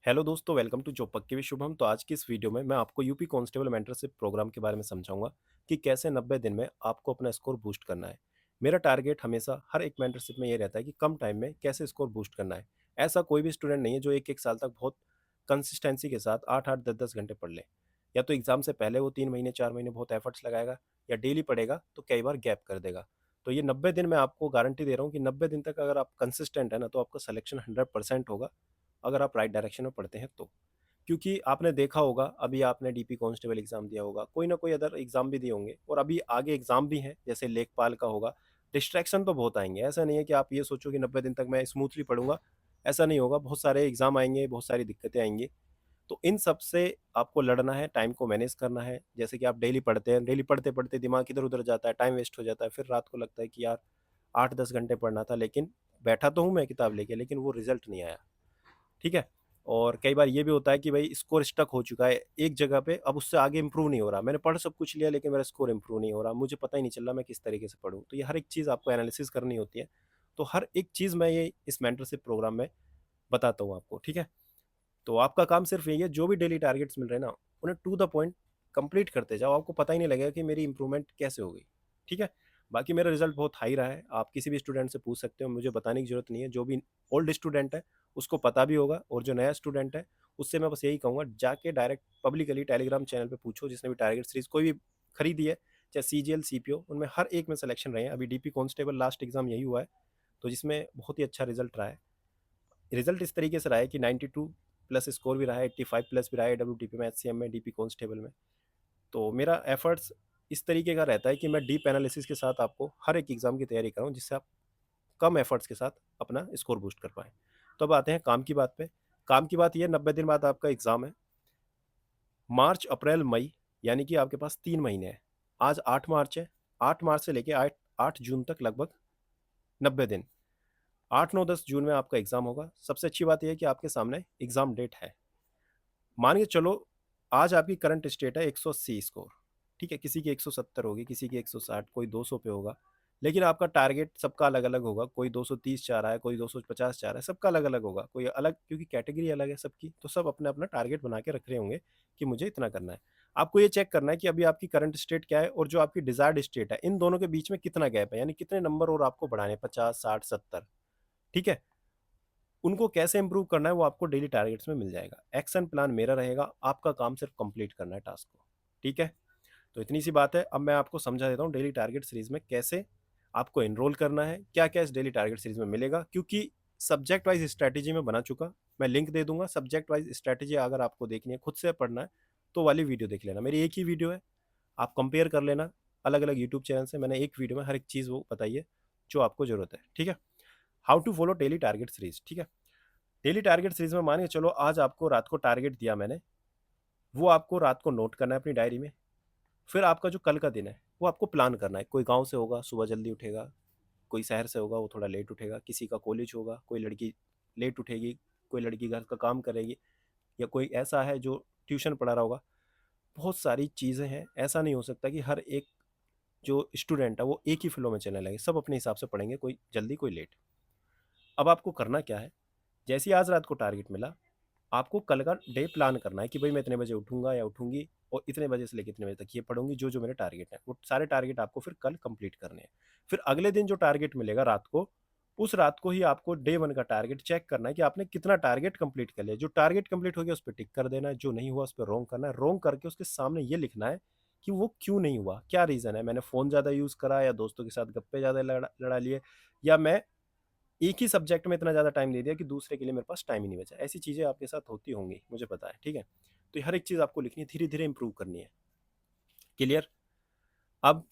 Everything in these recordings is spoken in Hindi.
हेलो दोस्तों, वेलकम टू जॉब पक्की विद शुभम। तो आज की इस वीडियो में मैं आपको यूपी कांस्टेबल मेंटरशिप प्रोग्राम के बारे में समझाऊंगा कि कैसे 90 दिन में आपको अपना स्कोर बूस्ट करना है। मेरा टारगेट हमेशा हर एक मेंटरशिप में ये रहता है कि कम टाइम में कैसे स्कोर बूस्ट करना है। ऐसा कोई भी स्टूडेंट नहीं है जो एक एक साल तक बहुत कंसिस्टेंसी के साथ 8-8 10-10 घंटे पढ़ ले। या तो एग्जाम से पहले वो 3 महीने 4 महीने बहुत एफर्ट्स लगाएगा, या डेली पढ़ेगा तो कई बार गैप कर देगा। तो ये 90 दिन मैं आपको गारंटी दे रहा हूँ कि 90 दिन तक अगर आप कंसिस्टेंट है ना, तो आपका सिलेक्शन 100% होगा, अगर आप राइट डायरेक्शन में पढ़ते हैं तो। क्योंकि आपने देखा होगा, अभी आपने डीपी कांस्टेबल एग्जाम दिया होगा, कोई ना कोई अदर एग्जाम भी दिए होंगे, और अभी आगे एग्जाम भी हैं जैसे लेखपाल का होगा। डिस्ट्रैक्शन तो बहुत आएंगे, ऐसा नहीं है कि आप ये सोचो कि 90 दिन तक मैं स्मूथली पढ़ूंगा। ऐसा नहीं होगा, बहुत सारे एग्जाम आएंगे, बहुत सारी दिक्कतें आएंगी। तो इन सब से आपको लड़ना है, टाइम को मैनेज करना है। जैसे कि आप डेली पढ़ते हैं, डेली पढ़ते पढ़ते दिमाग इधर उधर जाता है, टाइम वेस्ट हो जाता है, फिर रात को लगता है कि यार 8-10 घंटे पढ़ना था, लेकिन बैठा तो हूँ मैं किताब लेके, लेकिन वो रिजल्ट नहीं आया। ठीक है। और कई बार ये भी होता है कि भाई स्कोर स्टक हो चुका है एक जगह पे, अब उससे आगे इंप्रूव नहीं हो रहा। मैंने पढ़ सब कुछ लिया लेकिन मेरा स्कोर इंप्रूव नहीं हो रहा, मुझे पता ही नहीं चल रहा मैं किस तरीके से पढूं। तो ये हर एक चीज़ आपको एनालिसिस करनी होती है। तो हर एक चीज़ मैं ये इस मेंटरशिप प्रोग्राम में बताता हूँ आपको। ठीक है। तो आपका काम सिर्फ यही है, जो भी डेली टारगेट्स मिल रहे हैं ना, उन्हें टू द पॉइंट कंप्लीट करते जाओ। आपको पता ही नहीं लगेगा कि मेरी इंप्रूवमेंट कैसे हो गई। ठीक है। बाकी मेरा रिजल्ट बहुत हाई रहा है, आप किसी भी स्टूडेंट से पूछ सकते हो, मुझे बताने की जरूरत नहीं है। जो भी ओल्ड स्टूडेंट है उसको पता भी होगा, और जो नया स्टूडेंट है उससे मैं बस यही कहूँगा, जाके डायरेक्ट पब्लिकली टेलीग्राम चैनल पे पूछो, जिसने भी टारगेट सीरीज कोई भी खरीदी है, चाहे सीजीएल सीपीओ, उनमें हर एक में सिलेक्शन रहे हैं। अभी डीपी कांस्टेबल लास्ट एग्जाम यही हुआ है, तो जिसमें बहुत ही अच्छा रिजल्ट रहा है। रिजल्ट इस तरीके से रहा है कि 92 प्लस स्कोर भी रहा है, 85 प्लस भी रहा है डब्ल्यूटीपी में, एचसीएम में, डीपी कांस्टेबल में। तो मेरा एफर्ट्स इस तरीके का रहता है कि मैं डीप एनालिसिस के साथ आपको हर एक एग्जाम की तैयारी कराऊं, जिससे आप कम एफर्ट्स के साथ अपना स्कोर बूस्ट कर पाएं। तो अब आते हैं काम की बात पे। काम की बात ये, 90 दिन बाद आपका एग्जाम है, मार्च अप्रैल मई, यानी कि आपके पास 3 महीने हैं। आज 8 मार्च है, 8 मार्च से लेके 8 जून तक लगभग 90 दिन। 8 9 10 जून में आपका एग्जाम होगा। सबसे अच्छी बात यह है कि आपके सामने एग्जाम डेट है। मान के चलो, आज आपकी करंट स्टेट है 180 स्कोर। ठीक है, किसी की 170 होगी, किसी की 160, कोई 200 पे होगा। लेकिन आपका टारगेट सबका अलग अलग होगा, कोई 230 चाह रहा है, कोई 250 चाह रहा है, सबका अलग अलग होगा, कोई अलग, क्योंकि कैटेगरी अलग है सबकी, तो सब अपना अपना टारगेट बना के रख रहे होंगे कि मुझे इतना करना है। आपको ये चेक करना है कि अभी आपकी करंट स्टेट क्या है, और जो आपकी डिजायर्ड स्टेट है, इन दोनों के बीच में कितना गैप है, यानी कितने नंबर और आपको बढ़ाने, 50 60 70। ठीक है। उनको कैसे इंप्रूव करना है वो आपको डेली टारगेट्स में मिल जाएगा। एक्शन प्लान मेरा रहेगा, आपका काम सिर्फ कंप्लीट करना है टास्क को। ठीक है। तो इतनी सी बात है। अब मैं आपको समझा देता हूँ डेली टारगेट सीरीज में कैसे आपको एनरोल करना है, क्या क्या इस डेली टारगेट सीरीज में मिलेगा। क्योंकि सब्जेक्ट वाइज स्ट्रैटेजी में बना चुका, मैं लिंक दे दूंगा। सब्जेक्ट वाइज स्ट्रैटेजी अगर आपको देखनी है, खुद से पढ़ना है, तो वाली वीडियो देख लेना। मेरी एक ही वीडियो है, आप कंपेयर कर लेना। अलग अलग यूट्यूब चैनल से मैंने एक वीडियो में हर एक चीज़ वो बताई है जो आपको जरूरत है। ठीक है। How to follow daily target series. ठीक है। डेली टारगेट सीरीज में मान के चलो, आज आपको रात को टारगेट दिया मैंने, वो आपको रात को नोट करना है अपनी डायरी में। फिर आपका जो कल का दिन है वो आपको प्लान करना है। कोई गांव से होगा, सुबह जल्दी उठेगा, कोई शहर से होगा, वो थोड़ा लेट उठेगा, किसी का कॉलेज होगा, कोई लड़की लेट उठेगी, कोई लड़की घर का काम करेगी, या कोई ऐसा है जो ट्यूशन पढ़ा रहा होगा। बहुत सारी चीज़ें हैं, ऐसा नहीं हो सकता कि हर एक जो स्टूडेंट है वो एक ही फ्लो में चलने लगे। सब अपने हिसाब से पढ़ेंगे, कोई जल्दी कोई लेट। अब आपको करना क्या है, जैसे ही आज रात को टारगेट मिला, आपको कल का डे प्लान करना है कि भाई मैं इतने बजे उठूंगा या उठूंगी, और इतने बजे से लेकर इतने बजे तक ये पढ़ूंगी। जो जो मेरे टारगेट है वो सारे टारगेट आपको फिर कल कंप्लीट करने हैं। फिर अगले दिन जो टारगेट मिलेगा रात को, उस रात को ही आपको डे वन का टारगेट चेक करना है कि आपने कितना टारगेट कंप्लीट कर लिया। जो टारगेट कंप्लीट हो गया उस पर टिक कर देना है, जो नहीं हुआ उस पर रोंग करना है। रोंग करके उसके सामने ये लिखना है कि वो क्यों नहीं हुआ, क्या रीज़न है। मैंने फ़ोन ज़्यादा यूज़ करा, या दोस्तों के साथ गप्पे ज़्यादा लड़ा लड़ा लिए, या मैं एक ही सब्जेक्ट में इतना ज़्यादा टाइम दे दिया कि दूसरे के लिए मेरे पास टाइम ही नहीं बचा। ऐसी चीज़ें आपके साथ होती होंगी, मुझे पता है। ठीक है। तो ये हर एक चीज़ आपको लिखनी है, धीरे धीरे इंप्रूव करनी है। क्लियर। अब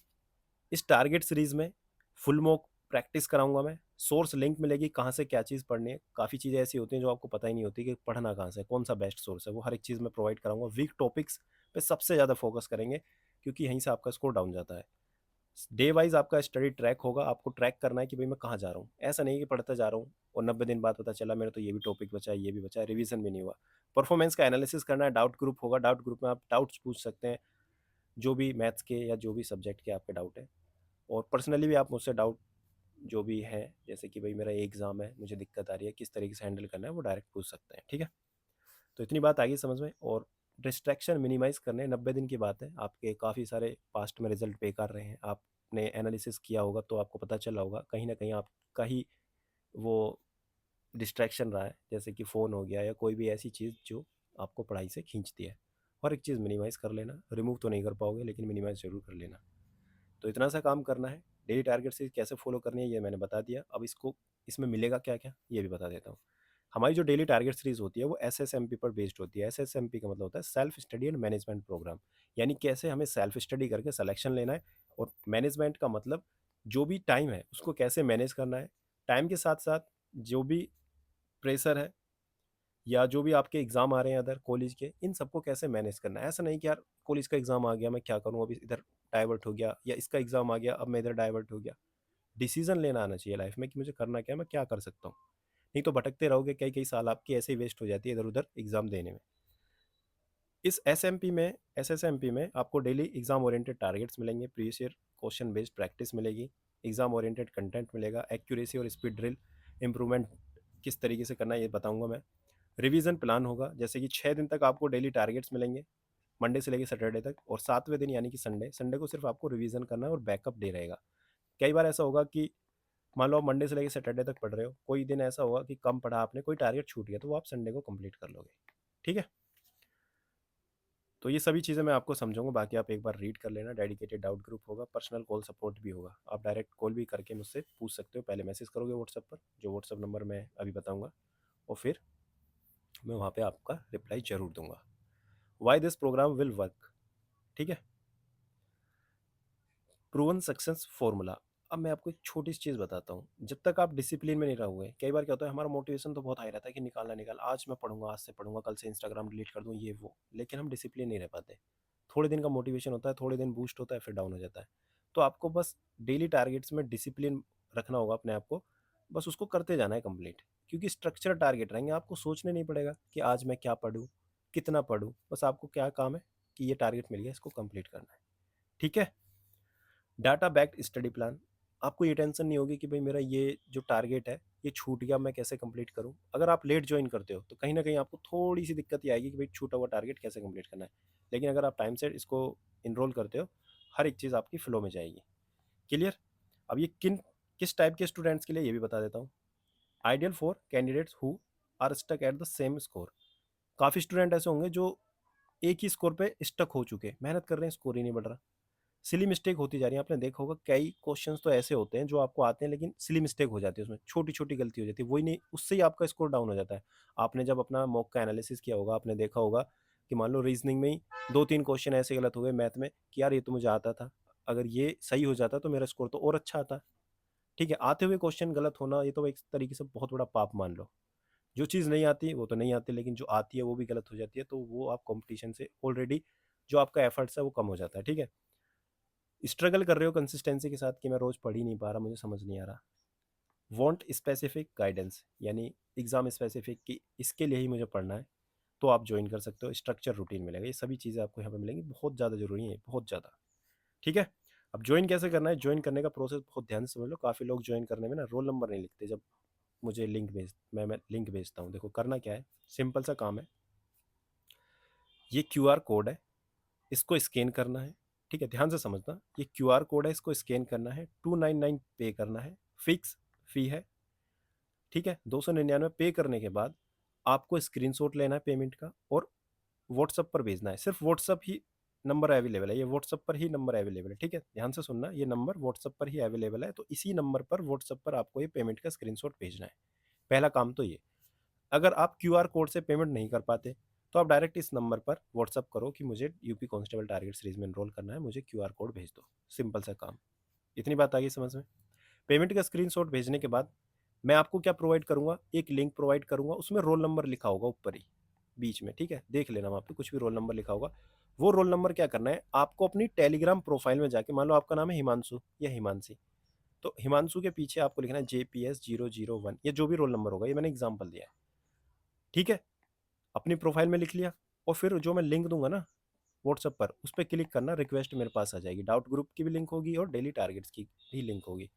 इस टारगेट सीरीज में फुल मॉक प्रैक्टिस कराऊंगा मैं। सोर्स लिंक मिलेगी, कहाँ से क्या चीज़ पढ़नी है। काफ़ी चीज़ें ऐसी होती हैं जो आपको पता ही नहीं होती कि पढ़ना कहाँ से है, कौन सा बेस्ट सोर्स है। वो हर एक चीज़ में प्रोवाइड कराऊंगा। वीक टॉपिक्स पे सबसे ज़्यादा फोकस करेंगे, क्योंकि यहीं से आपका स्कोर डाउन जाता है। डे वाइज आपका स्टडी ट्रैक होगा। आपको ट्रैक करना है कि भाई मैं कहाँ जा रहा हूँ। ऐसा नहीं कि पढ़ता जा रहा हूँ और 90 दिन बाद पता चला मेरा तो ये भी टॉपिक बचा है, ये भी बचा है, रिवीजन भी नहीं हुआ। परफॉर्मेंस का एनालिसिस करना है। डाउट ग्रुप होगा, डाउट ग्रुप में आप डाउट्स पूछ सकते हैं, जो भी मैथ्स के या जो भी सब्जेक्ट के आपके डाउट है। और पर्सनली भी आप मुझसे डाउट जो भी है, जैसे कि भाई मेरा ये एग्ज़ाम है, मुझे दिक्कत आ रही है, किस तरीके से हैंडल करना है, वो डायरेक्ट पूछ सकते हैं। ठीक है। तो इतनी बात आ गई समझ में। और डिस्ट्रैक्शन मिनिमाइज़ करने 90 दिन की बात है, आपके काफ़ी सारे पास्ट में रिज़ल्ट बेकार रहे हैं, आपने एनालिसिस किया होगा तो आपको पता चला होगा कहीं न कहीं आपका ही वो डिस्ट्रैक्शन रहा है, जैसे कि फ़ोन हो गया या कोई भी ऐसी चीज़ जो आपको पढ़ाई से खींचती है। हर एक चीज़ मिनिमाइज़ कर लेना, रिमूव तो नहीं कर पाओगे लेकिन मिनिमाइज़ ज़रूर कर लेना। तो इतना सा काम करना है। डेली टारगेट से कैसे फॉलो करनी है ये मैंने बता दिया। अब इसको इसमें मिलेगा क्या-क्या ये भी बता देता हूँ। हमारी जो डेली टारगेट सीरीज़ होती है वो एसएसएमपी पर बेस्ड होती है। एसएसएमपी का मतलब होता है self study and management programme. यानी कैसे हमें सेल्फ स्टडी करके सिलेक्शन लेना है, और मैनेजमेंट का मतलब जो भी टाइम है उसको कैसे मैनेज करना है। टाइम के साथ-साथ जो भी प्रेशर है या जो भी आपके एग्ज़ाम आ रहे हैं अदर कॉलेज के, इन सबको कैसे मैनेज करना है। ऐसा नहीं कि यार कॉलेज का एग्ज़ाम आ गया मैं क्या करूँ, अभी इधर डाइवर्ट हो गया, या इसका एग्ज़ाम आ गया अब मैं इधर डाइवर्ट हो गया। डिसीज़न लेना आना चाहिए लाइफ में कि मुझे करना क्या है, मैं क्या कर सकता हूँ। नहीं तो भटकते रहोगे, कई-कई साल आपकी ऐसे ही वेस्ट हो जाती है इधर-उधर एग्ज़ाम देने में। इस एसएमपी में एसएसएमपी में आपको डेली एग्ज़ाम ओरिएंटेड टारगेट्स मिलेंगे, previous year question based practice मिलेगी, एग्ज़ाम ओरिएंटेड कंटेंट मिलेगा, एक्यूरेसी और स्पीड ड्रिल इंप्रूवमेंट किस तरीके से करना है ये बताऊँगा मैं। रिवीजन प्लान होगा, जैसे कि 6 दिन तक आपको डेली टारगेट्स मिलेंगे, मंडे से लेके सैटरडे तक, और 7वें दिन यानी कि संडे, संडे को सिर्फ आपको रिवीजन करना है और बैकअप डे रहेगा। कई बार ऐसा होगा कि मान लो आप मंडे से लेके सैटरडे तक पढ़ रहे हो, कोई दिन ऐसा होगा कि कम पढ़ा आपने, कोई टारगेट छूट गया, तो वो आप संडे को कंप्लीट कर लोगे। ठीक है? तो ये सभी चीज़ें मैं आपको समझाऊँगा, बाकी आप एक बार रीड कर लेना। डेडिकेटेड डाउट ग्रुप होगा, पर्सनल कॉल सपोर्ट भी होगा। आप डायरेक्ट कॉल भी करके मुझसे पूछ सकते हो। पहले मैसेज करोगे व्हाट्सएप पर, जो व्हाट्सएप नंबर मैं अभी बताऊँगा, और फिर मैं वहाँ पे आपका रिप्लाई ज़रूर दूँगा। Why this programme will work, ठीक है? Proven success formula. अब मैं आपको एक छोटी सी चीज़ बताता हूँ। जब तक आप डिसिप्लिन में नहीं रहोगे, कई बार क्या होता है हमारा मोटिवेशन तो बहुत हाई रहता है कि निकाल, आज मैं पढ़ूंगा, आज से पढ़ूंगा, कल से इंस्टाग्राम डिलीट कर दूँ, ये वो, लेकिन हम डिसिप्लिन नहीं रह पाते। थोड़े दिन का मोटिवेशन होता है, थोड़े दिन बूस्ट होता है, फिर डाउन हो जाता है। तो आपको बस डेली टारगेट्स में डिसिप्लिन रखना होगा अपने आप को, बस उसको करते जाना है कंप्लीट। क्योंकि स्ट्रक्चर टारगेट रहेंगे, आपको सोचने नहीं पड़ेगा कि आज मैं क्या पढ़ूँ, कितना पढ़ूँ, बस आपको क्या काम है कि ये टारगेट मिल गया, इसको कंप्लीट करना है। ठीक है? Data backed study plan. आपको ये टेंशन नहीं होगी कि भाई मेरा ये जो टारगेट है ये छूट गया, मैं कैसे कंप्लीट करूं। अगर आप लेट ज्वाइन करते हो तो कहीं ना कहीं आपको थोड़ी सी दिक्कत ये आएगी कि भाई छूटा हुआ टारगेट कैसे कंप्लीट करना है। लेकिन अगर आप टाइम से इसको इनरोल करते हो, हर एक चीज़ आपकी फ्लो में जाएगी। क्लियर? अब ये किस टाइप के स्टूडेंट्स के लिए ये भी बता देता हूँ। Ideal for candidates who are stuck at the same score. काफ़ी स्टूडेंट ऐसे होंगे जो एक ही स्कोर पे स्टक हो चुके, मेहनत कर रहे हैं, स्कोर ही नहीं बढ़ रहा। सिली मिस्टेक होती जा रही है, आपने देखा होगा कई क्वेश्चंस तो ऐसे होते हैं जो आपको आते हैं लेकिन सिली मिस्टेक हो जाती है, उसमें छोटी छोटी गलती हो जाती है, वही नहीं, उससे ही आपका स्कोर डाउन हो जाता है। आपने जब अपना मॉक का एनालिसिस किया होगा, आपने देखा होगा कि मान लो रीजनिंग में ही 2-3 क्वेश्चन ऐसे गलत हो गए मैथ में कि यार ये तो मुझे आता था, अगर ये सही हो जाता तो मेरा स्कोर तो और अच्छा आता। ठीक है, आते हुए क्वेश्चन गलत होना ये तो एक तरीके से बहुत बड़ा पाप मान लो। जो चीज़ नहीं आती वो तो नहीं आती, लेकिन जो आती है वो भी गलत हो जाती है, तो वो आप कंपटीशन से ऑलरेडी जो आपका एफर्ट्स है वो कम हो जाता है। ठीक है, स्ट्रगल कर रहे हो कंसिस्टेंसी के साथ कि मैं रोज पढ़ ही नहीं पा रहा, मुझे समझ नहीं आ रहा। वांट स्पेसिफिक गाइडेंस, यानी एग्जाम स्पेसिफिक कि इसके लिए ही मुझे पढ़ना है, तो आप ज्वाइन कर सकते हो। स्ट्रक्चर रूटीन मिलेगा, ये सभी चीज़ें आपको यहाँ पे मिलेंगी, बहुत ज़्यादा जरूरी है, बहुत ज़्यादा। ठीक है, अब ज्वाइन कैसे करना है, ज्वाइन करने का प्रोसेस बहुत ध्यान से समझ लो। काफ़ी लोग ज्वाइन करने में ना रोल नंबर नहीं लिखते, जब मुझे लिंक भेज मैं लिंक भेजता हूँ। देखो करना क्या है, सिंपल सा काम है। ये क्यूआर कोड है, इसको स्कैन करना है। ठीक है, ध्यान से समझना, ये क्यूआर कोड है, इसको स्कैन करना है, 299 पे करना है, फिक्स फी है। ठीक है, 299 पे करने के बाद आपको स्क्रीनशॉट लेना है पेमेंट का और व्हाट्सएप पर भेजना है। सिर्फ व्हाट्सएप ही नंबर अवेलेबल है, ये व्हाट्सएप पर ही नंबर अवेलेबल है। ठीक है, ध्यान से सुनना, ये नंबर व्हाट्सएप पर ही अवेलेबल है, तो इसी नंबर पर व्हाट्सएप पर आपको ये पेमेंट का स्क्रीनशॉट भेजना है। पहला काम तो ये। अगर आप क्यूआर कोड से पेमेंट नहीं कर पाते तो आप डायरेक्ट इस नंबर पर व्हाट्सअप करो कि मुझे यूपी कांस्टेबल टारगेट सीरीज में एनरोल करना है, मुझे क्यूआर कोड भेज दो। सिंपल सा काम। इतनी बात आ गई समझ में? पेमेंट का स्क्रीनशॉट भेजने के बाद मैं आपको क्या प्रोवाइड करूंगा, एक लिंक प्रोवाइड करूंगा, उसमें रोल नंबर लिखा होगा ऊपर ही बीच में। ठीक है, देख लेना वहाँ पे कुछ भी रोल नंबर लिखा होगा। वो रोल नंबर क्या करना है, आपको अपनी टेलीग्राम प्रोफाइल में जाके, मान लो आपका नाम है हिमांशु या हिमांशी, तो हिमांशु के पीछे आपको लिखना है JPS001, या जो भी रोल नंबर होगा, ये मैंने एग्जाम्पल दिया है। ठीक है, अपनी प्रोफाइल में लिख लिया, और फिर जो मैं लिंक दूंगा ना व्हाट्सएप पर, उस पर क्लिक करना, रिक्वेस्ट मेरे पास आ जाएगी। डाउट ग्रुप की भी लिंक होगी और डेली टारगेट्स की भी लिंक होगी।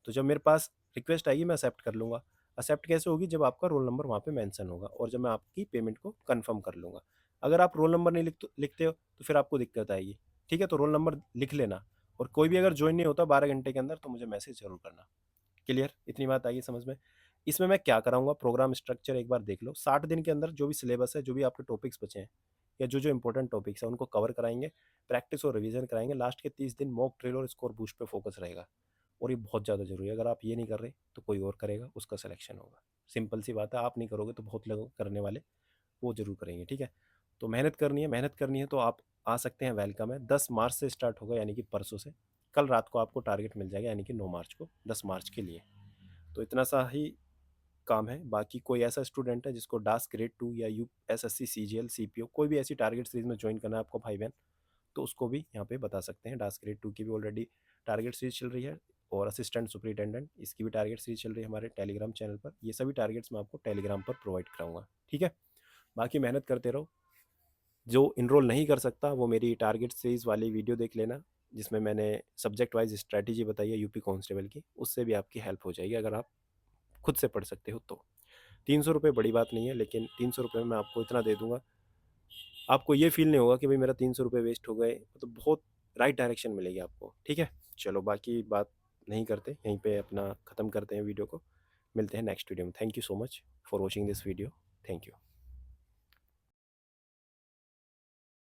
तो जब मेरे पास रिक्वेस्ट आएगी मैं एक्सेप्ट कर लूँगा। एक्सेप्ट कैसे होगी? जब आपका रोल नंबर वहाँ पे मेंशन होगा और जब मैं आपकी पेमेंट को कंफर्म कर लूँगा। अगर आप रोल नंबर नहीं लिखते हो तो फिर आपको दिक्कत आएगी। ठीक है? तो रोल नंबर लिख लेना और कोई भी अगर जॉइन नहीं होता 12 घंटे के अंदर तो मुझे मैसेज ज़रूर करना। क्लियर? इतनी बात आई है समझ में? इसमें मैं क्या कराऊँगा, प्रोग्राम स्ट्रक्चर एक बार देख लो। 60 दिन के अंदर जो भी सिलेबस है, जो भी आपके टॉपिक्स बचे हैं या जो-जो इम्पोर्टेंट टॉपिक्स हैं उनको कवर कराएँगे, प्रैक्टिस और रिवीजन कराएँगे। लास्ट के 30 दिन मॉक ड्रिल और स्कोर बूस्ट पे फोकस रहेगा और ये बहुत ज़्यादा ज़रूरी है। अगर आप ये नहीं कर रहे तो कोई और करेगा, उसका सिलेक्शन होगा। सिंपल सी बात है, आप नहीं करोगे तो बहुत लोग करने वाले वो ज़रूर करेंगे, ठीक है? तो मेहनत करनी है तो आप आ सकते हैं, वेलकम है। 10 मार्च से स्टार्ट होगा यानी कि परसों से। कल रात को आपको टारगेट मिल जाएगा यानी कि 9 मार्च को, 10 मार्च के लिए। तो इतना सा ही काम है। बाकी कोई ऐसा स्टूडेंट है जिसको डास ग्रेड 2 या यूएसएससी, सीजीएल, सीपीओ कोई भी ऐसी टारगेट सीरीज में ज्वाइन करना है आपको भाई बहन, तो उसको भी यहाँ पे बता सकते हैं। डास ग्रेड 2 की भी ऑलरेडी टारगेट सीरीज चल रही है और असिस्टेंट सुपरिटेंडेंट इसकी भी टारगेट सीरीज चल रही है हमारे टेलीग्राम चैनल पर। ये सभी टारगेट्स मैं आपको टेलीग्राम पर प्रोवाइड कराऊंगा, ठीक है? बाकी मेहनत करते रहो। जो इनरोल नहीं कर सकता वो मेरी टारगेट सीरीज वाली वीडियो देख लेना, जिसमें मैंने सब्जेक्ट वाइज स्ट्रैटेजी बताई है यूपी कांस्टेबल की। उससे भी आपकी हेल्प हो जाएगी अगर आप खुद से पढ़ सकते हो तो। 300 रुपये बड़ी बात नहीं है, लेकिन 300 रुपये में मैं आपको इतना दे दूंगा, आपको ये फील नहीं होगा कि भाई मेरा 300 रुपये वेस्ट हो गए। तो बहुत राइट डायरेक्शन मिलेगी आपको, ठीक है? चलो बाकी बात नहीं करते, यहीं पे अपना ख़त्म करते हैं वीडियो को। मिलते हैं नेक्स्ट वीडियो में। Thank you so much for watching this video. Thank you.